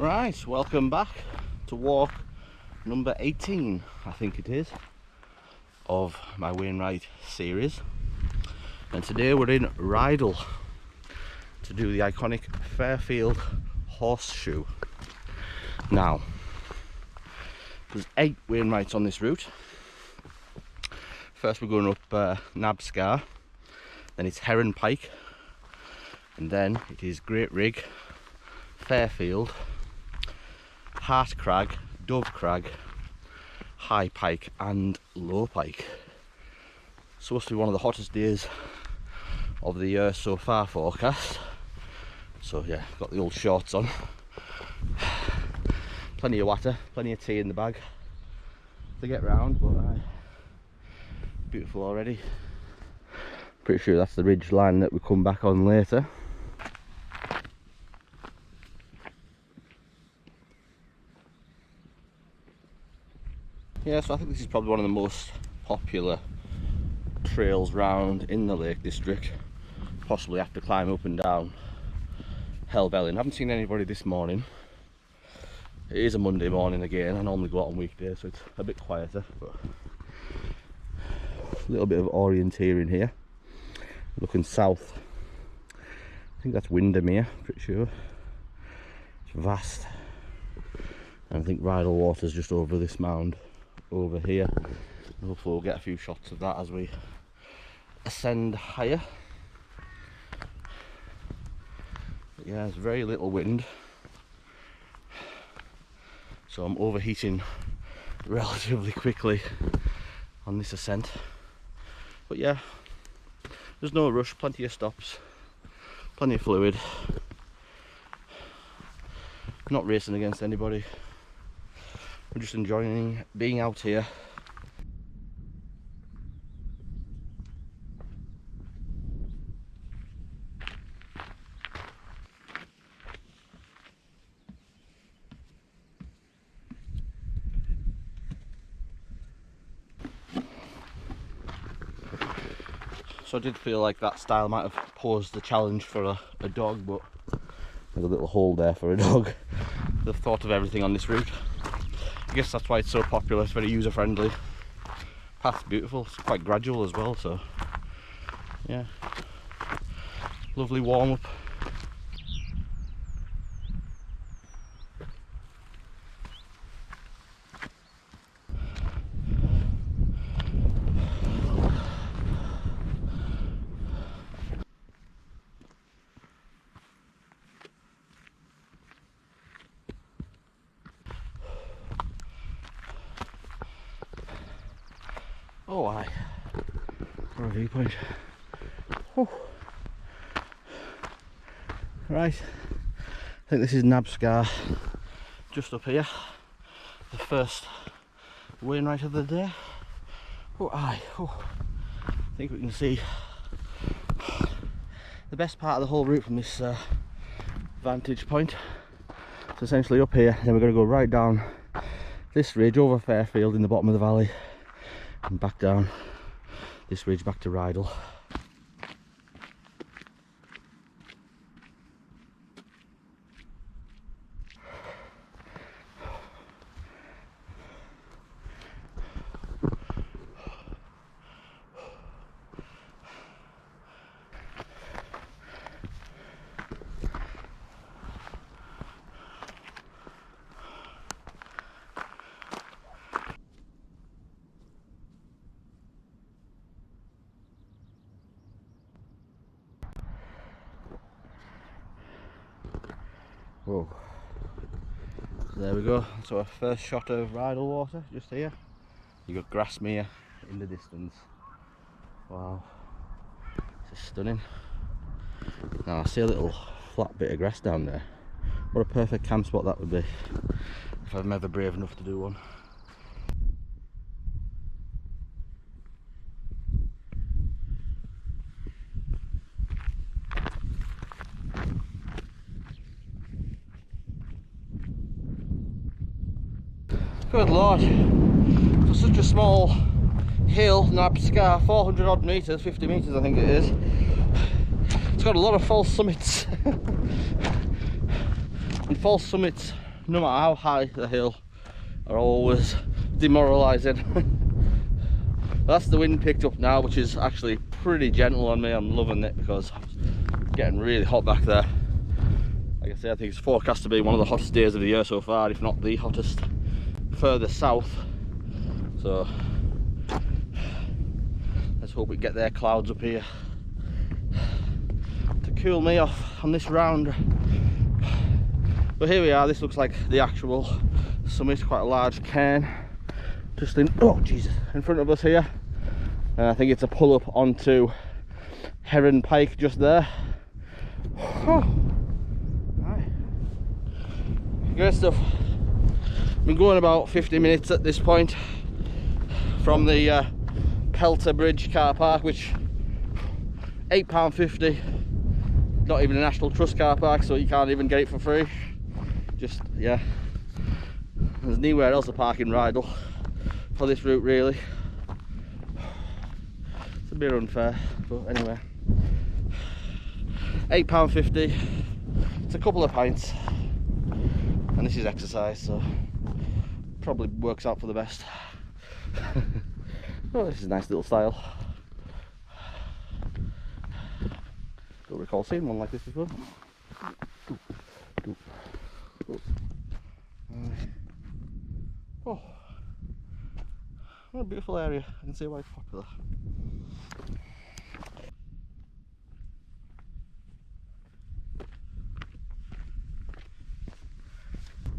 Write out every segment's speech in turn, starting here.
Right, welcome back to walk number 18, I think it is, of my Wainwright series. And today we're in Rydal to do the iconic Fairfield Horseshoe. Now, there's 8 Wainwrights on this route. First we're going up Nab Scar, then it's Heron Pike, and then it is Great Rig, Fairfield, Hart Crag, Crag, High Pike and Low Pike. Supposed to be one of the hottest days of the year so far forecast. So yeah, got the old shorts on. Plenty of water, plenty of tea in the bag to get round, but beautiful already. Pretty sure that's the ridge line that we come back on later. Yeah, so I think this is probably one of the most popular trails round in the Lake District. Possibly have to climb up and down Helvellyn. Haven't seen anybody this morning. It is a Monday morning again. I normally go out on weekdays, so it's a bit quieter, but a little bit of orienteering here. Looking south. I think that's Windermere, pretty sure. It's vast. And I think Rydal Water's just over this mound over here. Hopefully we'll get a few shots of that as we ascend higher. But yeah, there's very little wind, so I'm overheating relatively quickly on this ascent. But yeah, there's no rush, plenty of stops, plenty of fluid. Not racing against anybody. I'm just enjoying being out here. So I did feel like that style might have posed the challenge for a dog, but there's a little hole there for a dog. They've thought of everything on this route. I guess that's why it's so popular. It's very user friendly. Path's beautiful. It's quite gradual as well, so yeah, lovely warm up. Oh, aye. Or a viewpoint. Oh. Right. I think this is Nab Scar, just up here. The first Wainwright of the day. Oh, aye. Oh. I think we can see the best part of the whole route from this vantage point. So essentially up here, then we're going to go right down this ridge over Fairfield in the bottom of the valley, and back down this ridge back to Rydal. Whoa. So there we go. So our first shot of Rydal water just here. You got Grasmere in the distance. Wow. This is stunning. Now I see a little flat bit of grass down there. What a perfect camp spot that would be if I'm ever brave enough to do one. Good lord, for such a small hill, Nab Scar, 400 odd metres, 50 metres I think it is. It's got a lot of false summits. And false summits no matter how high the hill, are always demoralising. That's the wind picked up now, which is actually pretty gentle on me. I'm loving it because it's getting really hot back there. Like I say, I think it's forecast to be one of the hottest days of the year so far, if not the hottest, further south. So let's hope we get their clouds up here to cool me off on this round. But here we are. This looks like the actual summit, quite a large cairn just in, oh Jesus, in front of us here. And I think it's a pull up onto Heron Pike just there. Oh. Right. Great stuff. Been going about 50 minutes at this point from the Pelter Bridge car park, which £8.50, not even a National Trust car park, so you can't even get it for free. Just, yeah, there's nowhere else to park in Rydal for this route really. It's a bit unfair, but anyway, £8.50, it's a couple of pints, and this is exercise, so probably works out for the best. Oh, this is a nice little style. Don't recall seeing one like this before. Oh, what a beautiful area. I can see why it's popular.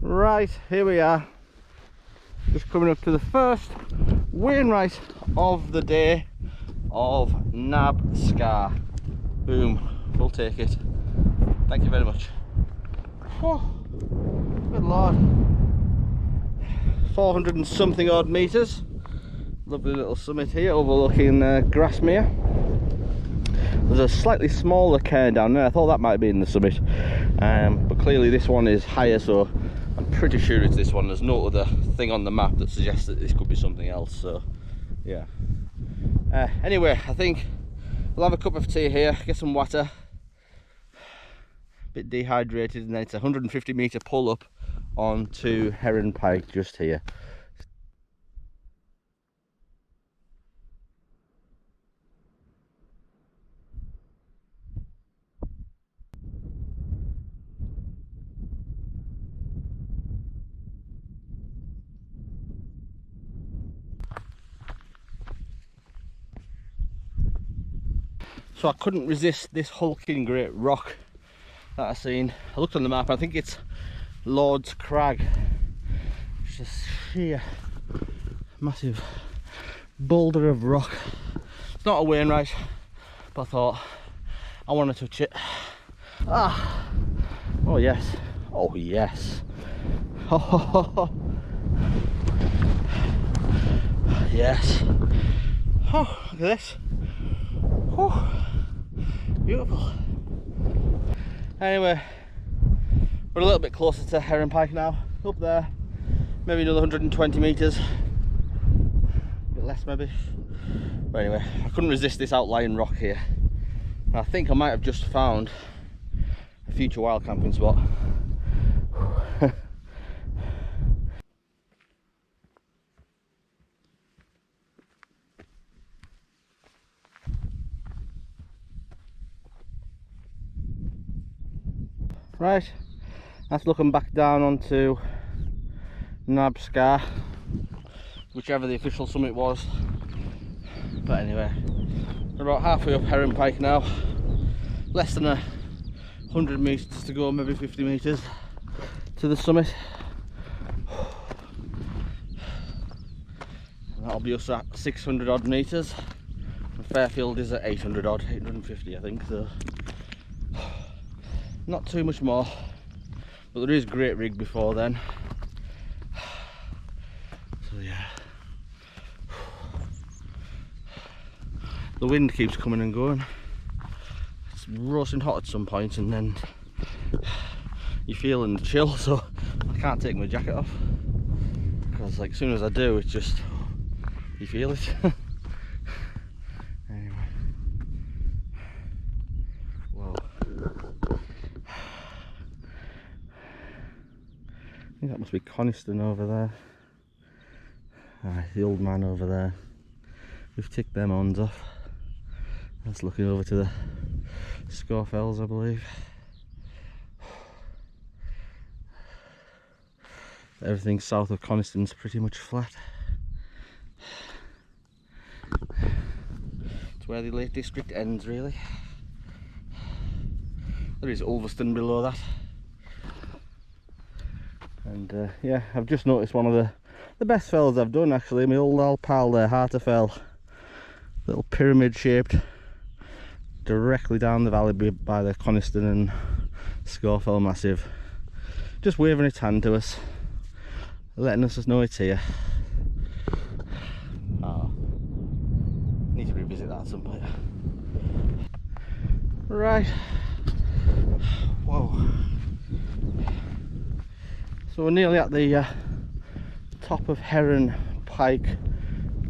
Right, here we are. Just coming up to the first Wainwright of the day of Nab Scar. Boom, we'll take it. Thank you very much. Oh, good lord. 400 and something odd metres. Lovely little summit here overlooking Grasmere. There's a slightly smaller cairn down there. I thought that might have been the summit, but clearly this one is higher, so I'm pretty sure it's this one. There's no other thing on the map that suggests that this could be something else, so yeah. Anyway, I think we'll have a cup of tea here, get some water, a bit dehydrated, and then it's a 150 metre pull up onto Heron Pike just here. So I couldn't resist this hulking great rock that I seen. I looked on the map, I think it's Lord's Crag. It's just sheer massive boulder of rock. It's not a Wainwright, but I thought I want to touch it. Ah, oh yes, oh yes. Oh, yes. Oh, look at this. Oh, beautiful. Anyway, we're a little bit closer to Heron Pike now. Up there, maybe another 120 metres. A bit less maybe. But anyway, I couldn't resist this outlying rock here. And I think I might have just found a future wild camping spot. Right, that's looking back down onto Nab Scar, whichever the official summit was. But anyway, we're about halfway up Heron Pike now. Less than 100 metres to go, maybe 50 metres to the summit. That'll be us at 600 odd metres. And Fairfield is at 800 odd, 850 I think, so not too much more, but there is great Rigg before then. So yeah, the wind keeps coming and going. It's roasting hot at some point, and then you're feeling the chill, so I can't take my jacket off, because like as soon as I do, it's just, you feel it. Anyway, whoa. think that must be Coniston over there. The old man over there. We've ticked them horns off. That's looking over to the Scarfells, I believe. Everything south of Coniston's pretty much flat. It's where the Lake District ends, really. There is Ulverston below that. And yeah, I've just noticed one of the best fells I've done, actually. My old old pal there, Fell. Little pyramid shaped, directly down the valley by the Coniston and Scarfell Massive. Just waving its hand to us, letting us know it's here. Oh, need to revisit that at some point. Right. Whoa. So we're nearly at the top of Heron Pike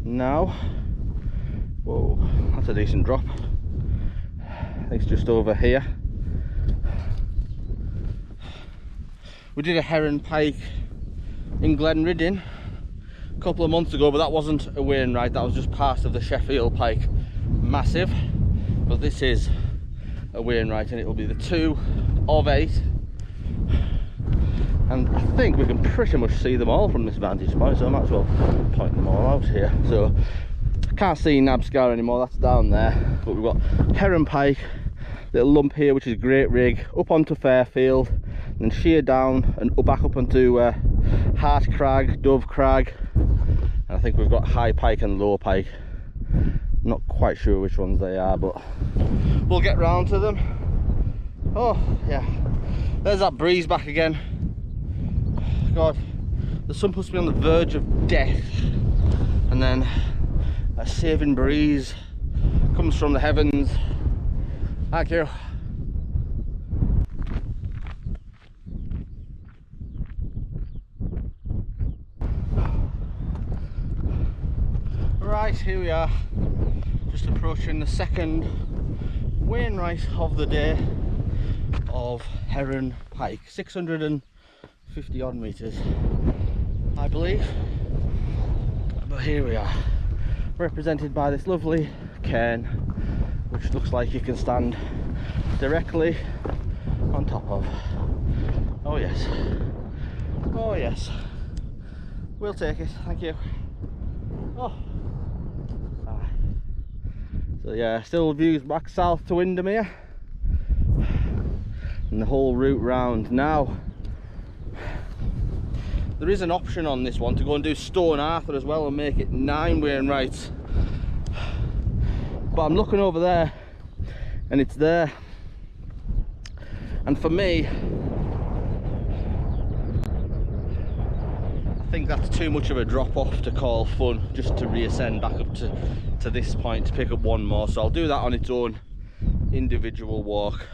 now. Whoa, that's a decent drop. I think it's just over here. We did a Heron Pike in Glenriddin a couple of months ago, but that wasn't a Wainwright, that was just part of the Sheffield Pike Massive. But this is a Wainwright, and it will be the 2 of 8. And I think we can pretty much see them all from this vantage point, so I might as well point them all out here. So I can't see Nab Scar anymore, that's down there, but we've got Heron Pike, little lump here which is Great Rig, up onto Fairfield, and then sheer down and back up onto Hart Crag, Dove Crag, and I think we've got High Pike and Low Pike. Not quite sure which ones they are, but we'll get round to them. Oh yeah, there's that breeze back again. God, the sun must be on the verge of death, and then a saving breeze comes from the heavens. Thank you. Right, here we are, just approaching the second Wainwright of the day of Heron Pike. 650 odd meters, I believe, but here we are, represented by this lovely cairn, which looks like you can stand directly on top of. Oh yes, oh yes, we'll take it, thank you. Oh, so yeah, still views back south to Windermere, and the whole route round. Now there is an option on this one to go and do Stone Arthur as well and make it 9 Wainwrights, but I'm looking over there and it's there, and for me I think that's too much of a drop off to call fun, just to reascend back up to this point to pick up one more. So I'll do that on its own individual walk.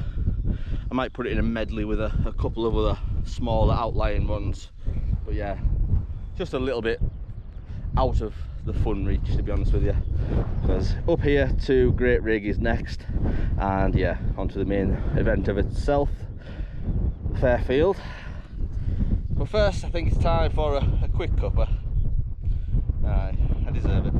I might put it in a medley with a couple of other smaller outlying ones, but yeah, just a little bit out of the fun reach, to be honest with you, because up here to Great Rig is next, and yeah, onto the main event of itself, Fairfield. But first I think it's time for a quick cuppa. Aye, I deserve it.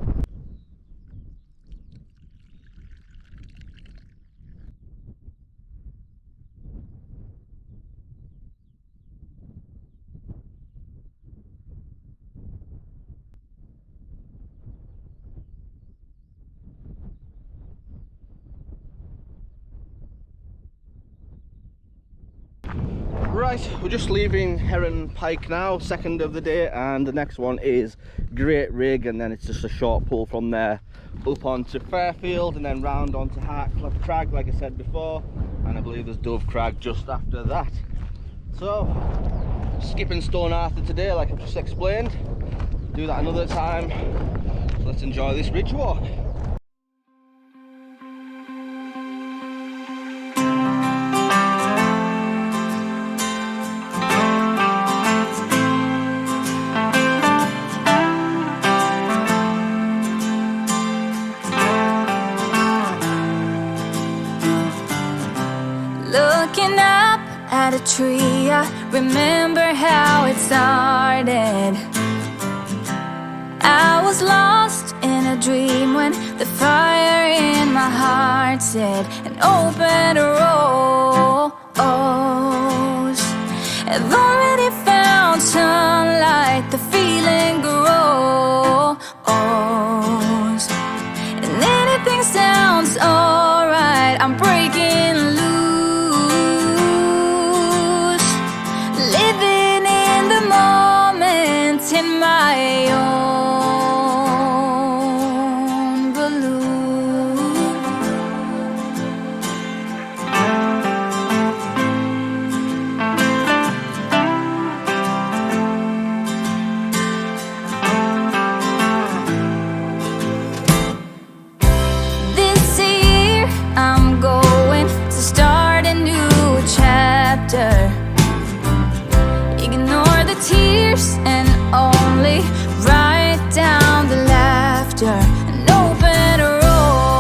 Right, we're just leaving Heron Pike now, second of the day, and the next one is Great Rig, and then it's just a short pull from there up onto Fairfield and then round onto Hart Crag, like I said before, and I believe there's Dove Crag just after that. So, skipping Stone Arthur today, like I've just explained. Do that another time. So let's enjoy this ridge walk. Looking up at a tree, I remember how it started. I was lost in a dream when the fire in my heart said an open rose. I've already found sunlight, the feeling grows, and anything sounds alright. I'm breaking loose, living in the moment in my own balloon. This year I'm going to start a new chapter. Ignore the tears and only write down the laughter. An open rose.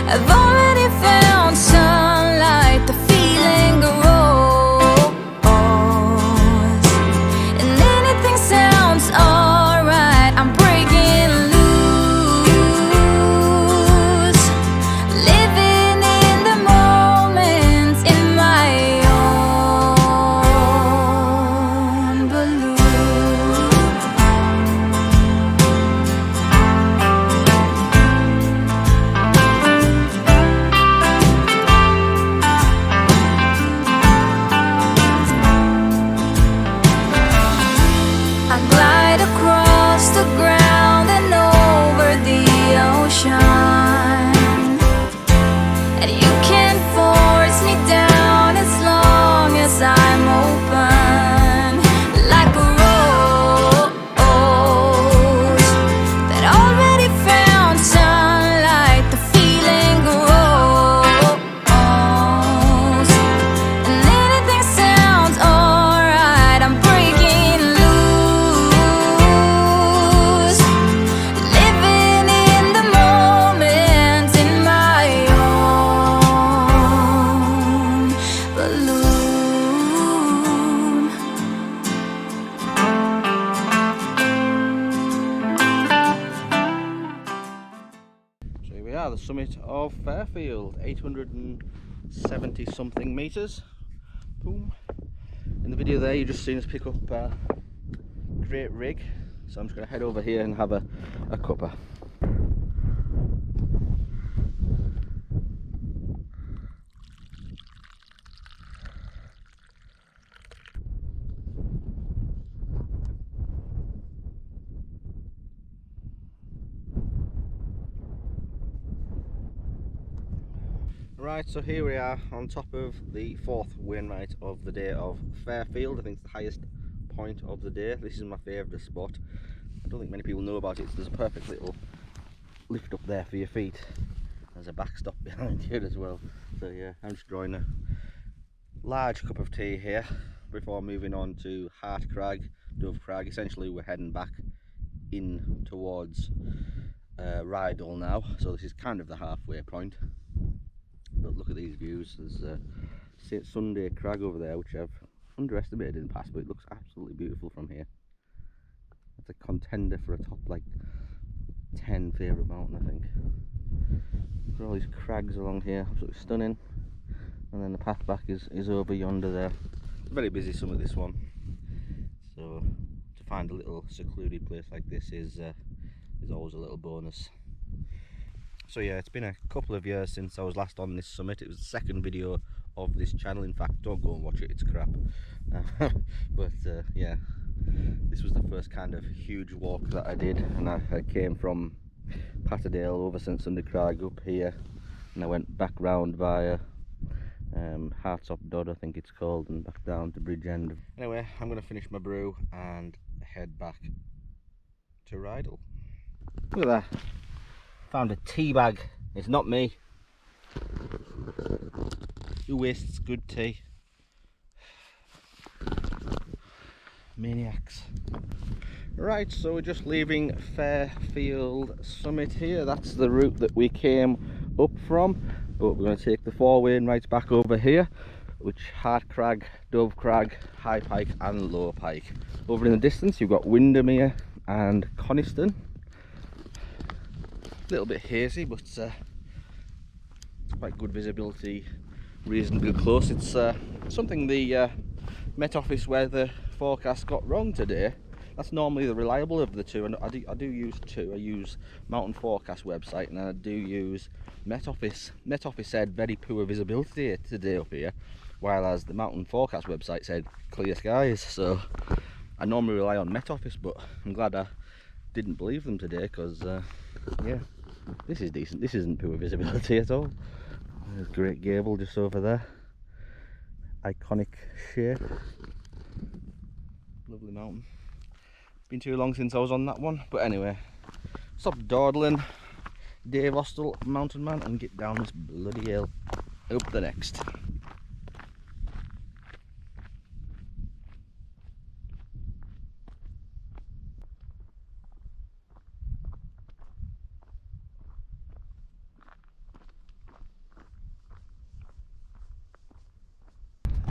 I've already found sunlight, the feeling grows, and anything sounds alright. I'm breaking loose, living in the moment in my own balloon. I glide across the ground and over the ocean, and you can't force me down as long as I'm open, like a rose that already found sunlight, the feeling grows, and anything sounds alright. I'm breaking loose, living in the moment in my own balloon. So here we are, the summit of Fairfield, 870 something metres. Boom. In the video there you just seen us pick up great rig, so I'm just going to head over here and have a cuppa. Right, so here we are on top of the fourth Wainwright of the day of Fairfield. I think it's the highest point of the day. This is my favourite spot. I don't think many people know about it. There's a perfect little lift up there for your feet. There's a backstop behind here as well. So yeah, I'm just drawing a large cup of tea here before moving on to Hart Crag, Dove Crag. Essentially we're heading back in towards Rydal now, so this is kind of the halfway point. But look at these views. There's St Sunday Crag over there, which I've underestimated in the past, but it looks absolutely beautiful from here. It's a contender for a top like 10 favourite mountain, I think. Look at all these crags along here, absolutely stunning. And then the path back is over yonder there. It's a very busy summit, this one, so to find a little secluded place like this is always a little bonus. So yeah, it's been a couple of years since I was last on this summit. It was the second video of this channel. In fact, don't go and watch it, it's crap. But yeah, this was the first kind of huge walk that I did, and I came from Patterdale over St Sunday Crag up here, and I went back round via Hart's Dodd, I think it's called, and back down to Bridgend. Anyway, I'm going to finish my brew and head back to Rydal. Look at that. Found a tea bag. It's not me. Who wastes good tea? Maniacs. Right, so we're just leaving Fairfield Summit here. That's the route that we came up from. but we're going to take the 4 Wainwrights back over here, which Hart Crag, Dove Crag, High Pike and Low Pike. Over in the distance you've got Windermere and Coniston. A little bit hazy, but it's quite good visibility, reasonably close. It's something the Met Office weather forecast got wrong today. That's normally the reliable of the two, and I do use two. I use Mountain Forecast website and I do use Met Office. Met Office said very poor visibility today up here, while as the Mountain Forecast website said clear skies. So I normally rely on Met Office, but I'm glad I didn't believe them today, because yeah, this is decent. This isn't poor visibility at all. There's Great Gable just over there. Iconic shape. Lovely mountain. Been too long since I was on that one, but anyway, stop dawdling, Dave Austell, mountain man, and get down this bloody hill up the next.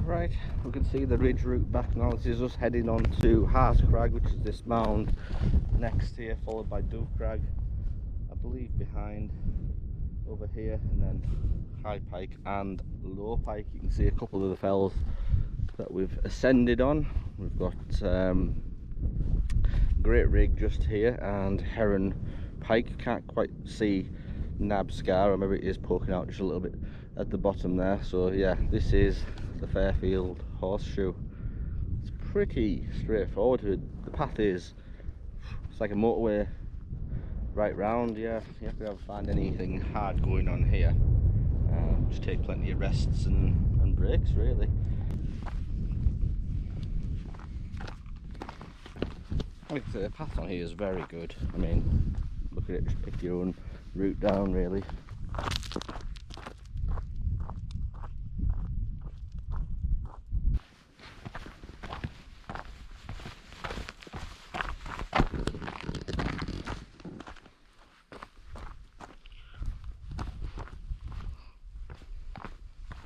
Right, we can see the ridge route back now. This is us heading on to Hart Crag, which is this mound next here, followed by Dove Crag, I believe behind over here, and then High Pike and Low Pike. You can see a couple of the fells that we've ascended on. We've got Great Rigg just here and Heron Pike. Can't quite see Nab Scar, or maybe it is poking out just a little bit at the bottom there. So yeah, this is the Fairfield Horseshoe. It's pretty straightforward. The path is, it's like a motorway right round. Yeah, you have to find anything hard going on here. Just take plenty of rests and breaks really. Like I say, the path on here is very good. I mean, look at it, just pick your own route down really.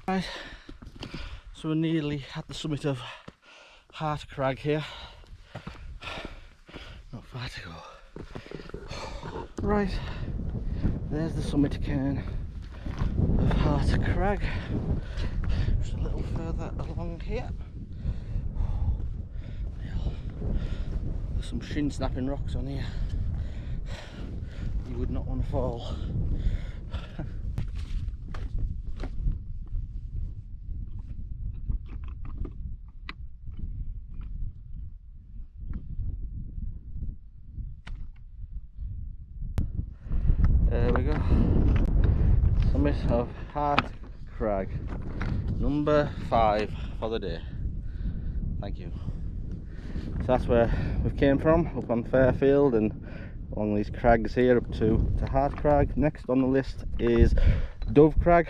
Right, so we're nearly at the summit of Hart Crag here. Not far to go. Right, there's the summit cairn of Hart Crag. Just a little further along here. There's some shin snapping rocks on here. You would not want to fall. There we go. Summit of Hart Crag. Number 5 for the day. Thank you. So that's where we've came from, up on Fairfield and along these crags here up to Hart Crag. Next on the list is Dove Crag.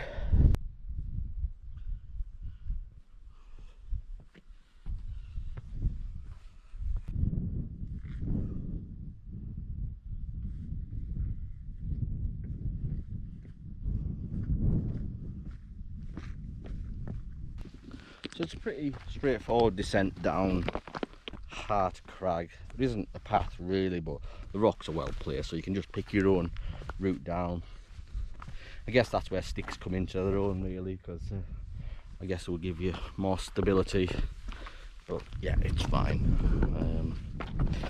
So it's a pretty straightforward descent down Hart Crag. There isn't a path really, but the rocks are well placed, so you can just pick your own route down. I guess that's where sticks come into their own really, because I guess it will give you more stability, but yeah, it's fine.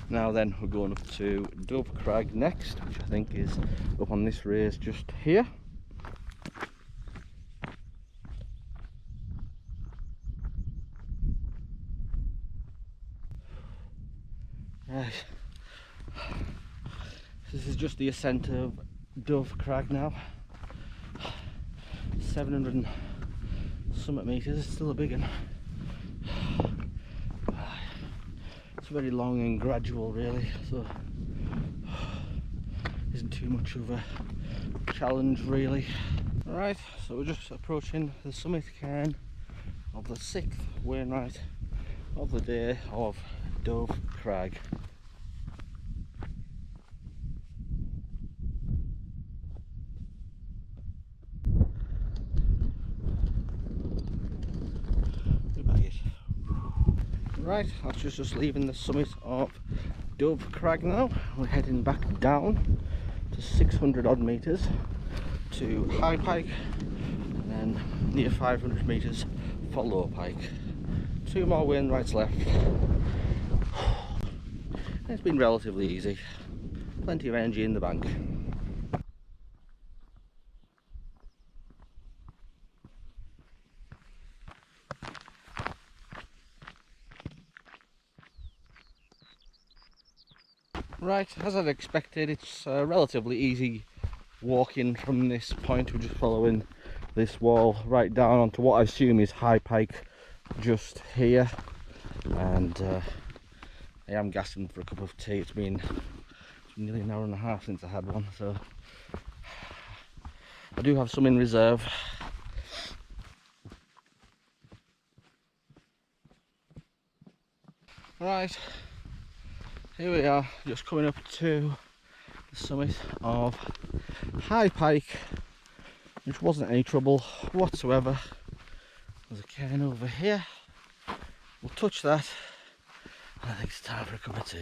Now then, we're going up to Dove Crag next, which I think is up on this raise just here. Right, this is just the ascent of Dove Crag now. 700 and something meters, it's still a big one. It's very long and gradual really, so isn't too much of a challenge really. Alright, so we're just approaching the summit cairn of the 6th Wainwright of the day of Dove Crag. Right, that's just leaving the summit of Dove Crag now. We're heading back down to 600 odd metres to High Pike, and then near 500 metres for Low Pike. 2 more Wainwrights left. It's been relatively easy. Plenty of energy in the bank. Right, as I'd expected, it's relatively easy walking from this point. We're just following this wall right down onto what I assume is High Pike just here. And I am gasping for a cup of tea. It's been nearly an hour and a half since I had one, so I do have some in reserve. Right, here we are, just coming up to the summit of High Pike, which wasn't any trouble whatsoever. There's a cairn over here. We'll touch that, and I think it's time for a cup of tea.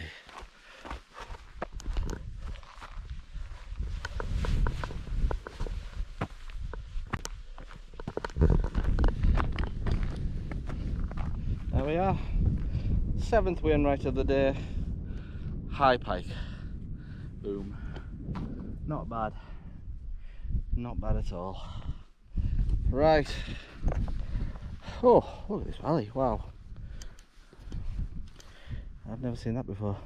There we are, 7th Wainwright of the day, High Pike. Boom. Not bad. Not bad at all. Right. Oh, look at this valley. Wow. I've never seen that before.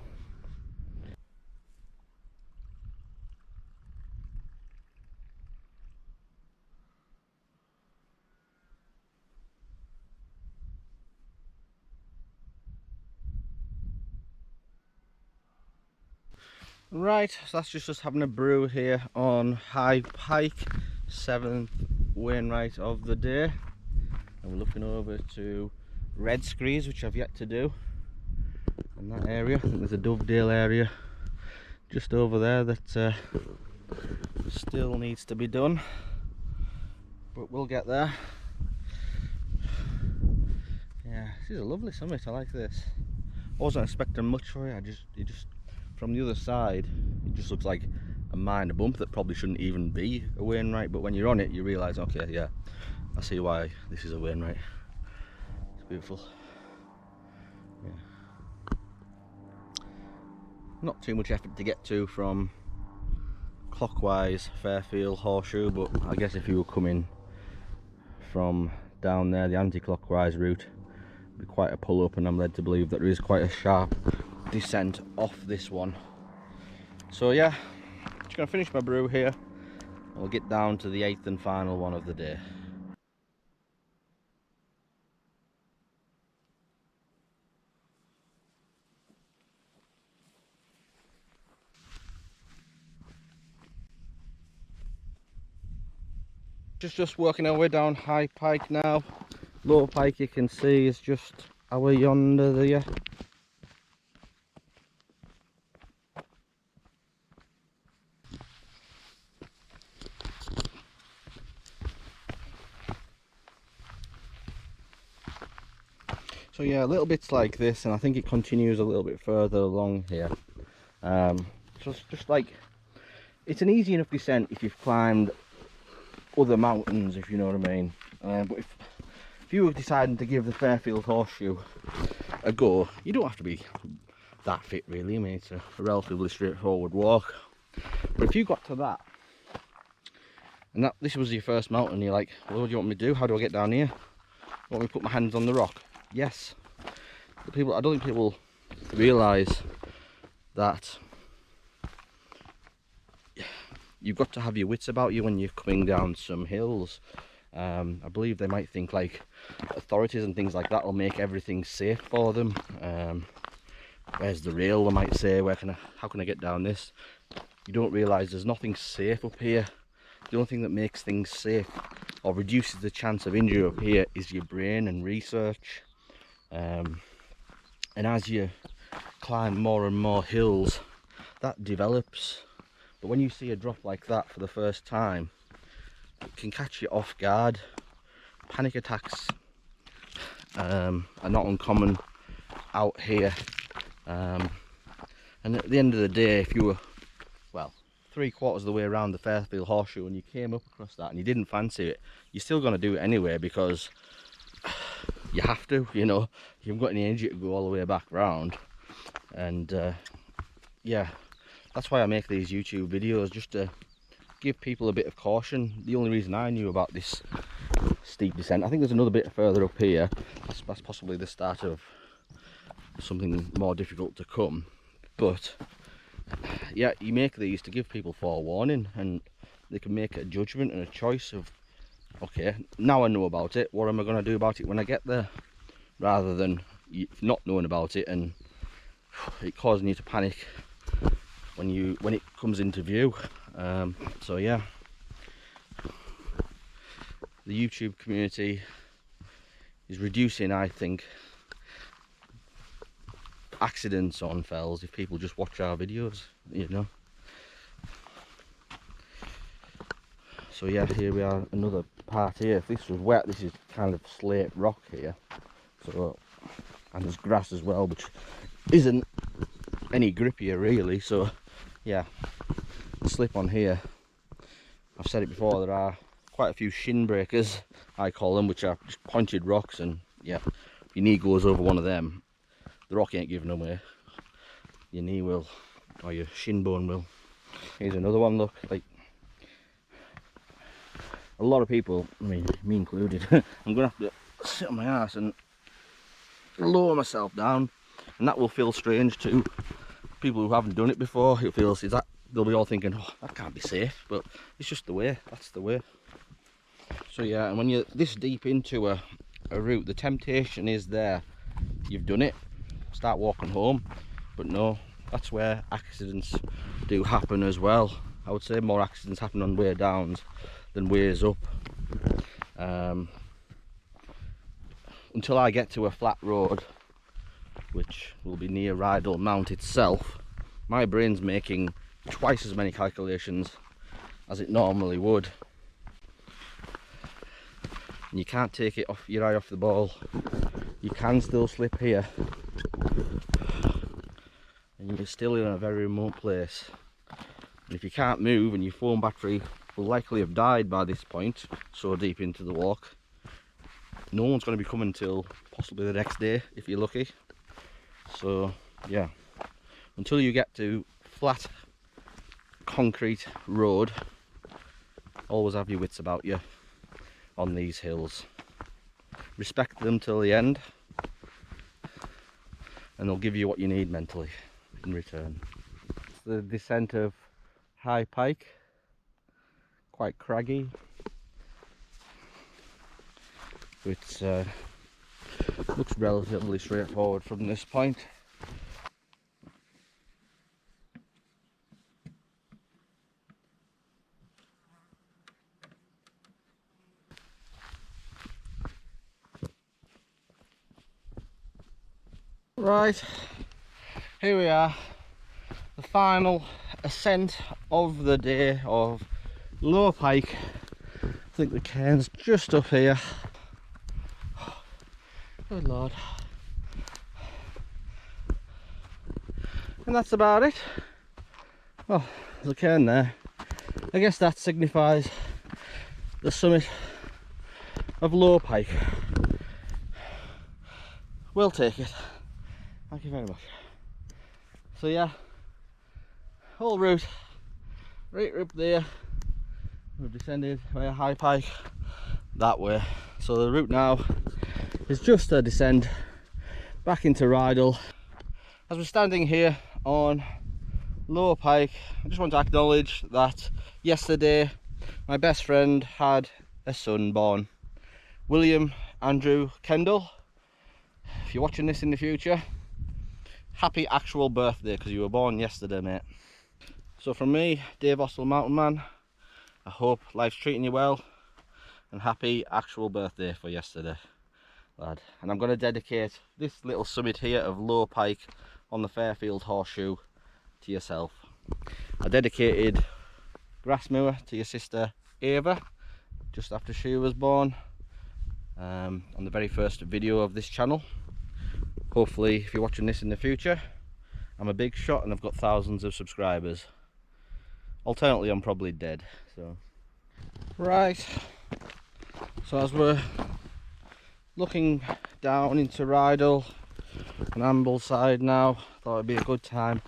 Right, so that's just us having a brew here on High Pike, 7th Wainwright of the day. And we're looking over to Red Screes, which I've yet to do. In that area, I think there's a Dovedale area just over there that still needs to be done. But we'll get there. Yeah, this is a lovely summit, I like this. I wasn't expecting much for it, it just from the other side, it just looks like a minor bump that probably shouldn't even be a Wainwright, but when you're on it, you realise, okay, yeah, I see why this is a Wainwright. It's beautiful. Yeah. Not too much effort to get to from clockwise Fairfield Horseshoe, but I guess if you were coming from down there, the anti-clockwise route, it'd be quite a pull up, and I'm led to believe that there is quite a sharp descent off this one. So yeah, just gonna finish my brew here. We'll get down to the 8th and final one of the day. Just working our way down High Pike now. Low Pike, you can see, is just over yonder there. So yeah, little bits like this, and I think it continues a little bit further along here. Just like, it's an easy enough descent if you've climbed other mountains, if you know what I mean. But if you were deciding to give the Fairfield Horseshoe a go, you don't have to be that fit really. I mean, it's a relatively straightforward walk. But if you got to that, and this was your first mountain, you're like, well, what do you want me to do? How do I get down here? You want me to put my hands on the rock? Yes. But I don't think people realise that you've got to have your wits about you when you're coming down some hills. I believe they might think like authorities and things like that will make everything safe for them. Where's the rail, they might say, how can I get down this? You don't realise there's nothing safe up here. The only thing that makes things safe or reduces the chance of injury up here is your brain and research. And as you climb more and more hills, that develops. But when you see a drop like that for the first time, it can catch you off guard. Panic attacks are not uncommon out here. And at the end of the day, if you were, well, 3/4 of the way around the Fairfield Horseshoe and you came up across that and you didn't fancy it, you're still going to do it anyway, because you have to, you know. You haven't got any energy to go all the way back round. And yeah, that's why I make these YouTube videos, just to give people a bit of caution. The only reason I knew about this steep descent, I think there's another bit further up here, that's possibly the start of something more difficult to come. But yeah, you make these to give people forewarning, and they can make a judgment and a choice of, okay, now I know about it, what am I going to do about it when I get there, rather than not knowing about it and it causing you to panic when it comes into view. So yeah, the YouTube community is reducing, I think, accidents on fells if people just watch our videos, you know. So yeah, here we are, another part here. If this was wet, this is kind of slate rock here, so, and there's grass as well, which isn't any grippier really. So yeah, slip on here, I've said it before, there are quite a few shin breakers, I call them, which are just pointed rocks, and yeah, if your knee goes over one of them, the rock ain't giving away, your knee will, or your shin bone will. Here's another one, look, like, a lot of people, I mean, me included, I'm gonna have to sit on my ass and lower myself down, and that will feel strange to people who haven't done it before. It feels, is that, they'll be all thinking, oh, that can't be safe, but it's just the way, that's the way. So yeah, and when you're this deep into a route, the temptation is there, you've done it, start walking home. But no, that's where accidents do happen as well. I would say more accidents happen on way downs than ways up. Until I get to a flat road, which will be near Rydal Mount itself, my brain's making twice as many calculations as it normally would. And you can't take it off your eye off the ball. You can still slip here, and you're still in a very remote place. And if you can't move and your phone battery will likely have died by this point, so deep into the walk, no one's going to be coming till possibly the next day if you're lucky. So yeah, until you get to flat concrete road, always have your wits about you on these hills. Respect them till the end, and they'll give you what you need mentally in return. It's the descent of High Pike, quite craggy. It looks relatively straightforward from this point. Right, here we are, the final ascent of the day of Low Pike. I think the cairn's just up here. Good Lord. And that's about it. Oh, there's a cairn there. I guess that signifies the summit of Low Pike. We'll take it. Thank you very much. So yeah, whole route right up there. We've descended via High Pike that way. So the route now is just a descent back into Rydal. As we're standing here on Low Pike, I just want to acknowledge that yesterday my best friend had a son born, William Andrew Kendall. If you're watching this in the future, happy actual birthday, because you were born yesterday, mate. So from me, Dave Austell Mountain Man, I hope life's treating you well, and happy actual birthday for yesterday, lad. And I'm going to dedicate this little summit here of Low Pike on the Fairfield Horseshoe to yourself. I dedicated Grassmoor to your sister Ava just after she was born, on the very first video of this channel. hopefully if you're watching this in the future, I'm a big shot and I've got thousands of subscribers. Alternately, I'm probably dead. So right, so as we're looking down into Rydal and Ambleside now, thought it'd be a good time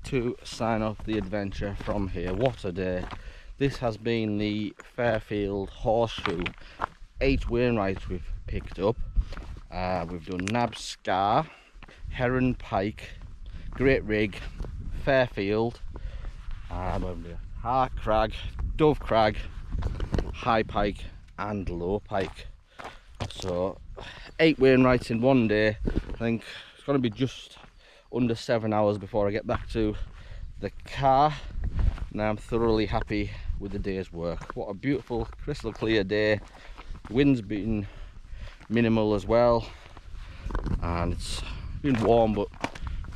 to sign off the adventure from here. What a day. This has been the Fairfield Horseshoe. 8 Wainwrights we've picked up. We've done Nab Scar, Heron Pike, Great Rig, Fairfield, Hart Crag, Dove Crag, High Pike and Low Pike. So 8 Wainwrights in one day. I think it's going to be just under 7 hours before I get back to the car. Now I'm thoroughly happy with the day's work. What a beautiful crystal clear day. The wind's been minimal as well, and it's been warm but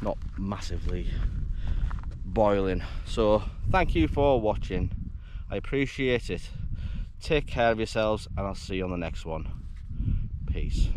not massively boiling. So thank you for watching, I appreciate it. Take care of yourselves and I'll see you on the next one. Peace.